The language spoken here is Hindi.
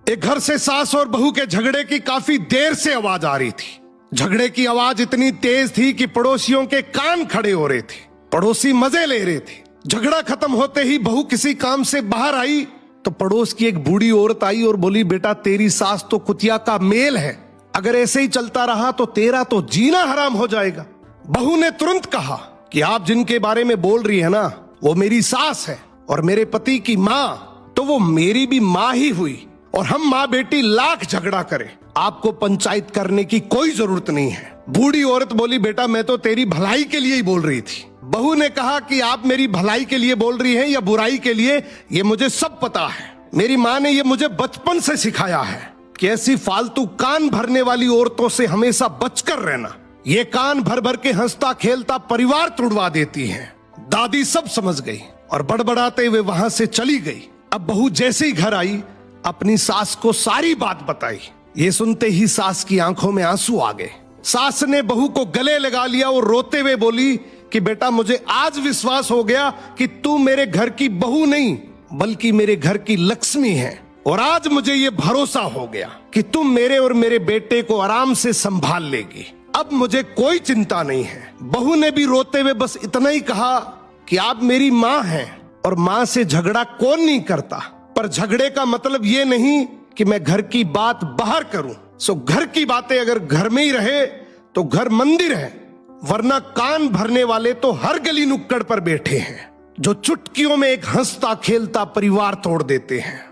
एक घर से सास और बहू के झगड़े की काफी देर से आवाज आ रही थी। झगड़े की आवाज इतनी तेज थी कि पड़ोसियों के कान खड़े हो रहे थे। पड़ोसी मजे ले रहे थे। झगड़ा खत्म होते ही बहू किसी काम से बाहर आई तो पड़ोस की एक बूढ़ी औरत आई और बोली, बेटा तेरी सास तो कुतिया का मेल है, अगर ऐसे ही चलता रहा तो तेरा तो जीना हराम हो जाएगा। बहू ने तुरंत कहा कि आप जिनके बारे में बोल रही है ना, वो मेरी सास है और मेरे पति की माँ तो वो मेरी भी माँ ही हुई, और हम माँ बेटी लाख झगड़ा करें, आपको पंचायत करने की कोई जरूरत नहीं है। बूढ़ी औरत बोली, बेटा मैं तो तेरी भलाई के लिए ही बोल रही थी। बहू ने कहा कि आप मेरी भलाई के लिए बोल रही हैं या बुराई के लिए, ये मुझे सब पता है। मेरी माँ ने ये मुझे बचपन से सिखाया है कि ऐसी फालतू कान भरने वाली औरतों से हमेशा बचकर रहना। ये कान भर भर के हंसता खेलता परिवार तुड़वा देती हैं। दादी सब समझ गई और बड़बड़ाते हुए वहां से चली गई। अब बहू जैसे ही घर आई अपनी सास को सारी बात बताई। ये सुनते ही सास की आंखों में आंसू आ गए। सास ने बहू को गले लगा लिया और रोते हुए बोली कि बेटा मुझे आज विश्वास हो गया कि तू मेरे घर की बहू नहीं बल्कि मेरे घर की लक्ष्मी है, और आज मुझे ये भरोसा हो गया कि तुम मेरे और मेरे बेटे को आराम से संभाल लेगी। अब मुझे कोई चिंता नहीं है। बहू ने भी रोते हुए बस इतना ही कहा कि आप मेरी माँ हैं और माँ से झगड़ा कौन नहीं करता, पर झगड़े का मतलब ये नहीं कि मैं घर की बात बाहर करूं। सो घर की बातें अगर घर में ही रहे तो घर मंदिर है, वरना कान भरने वाले तो हर गली नुक्कड़ पर बैठे हैं जो चुटकियों में एक हंसता खेलता परिवार तोड़ देते हैं।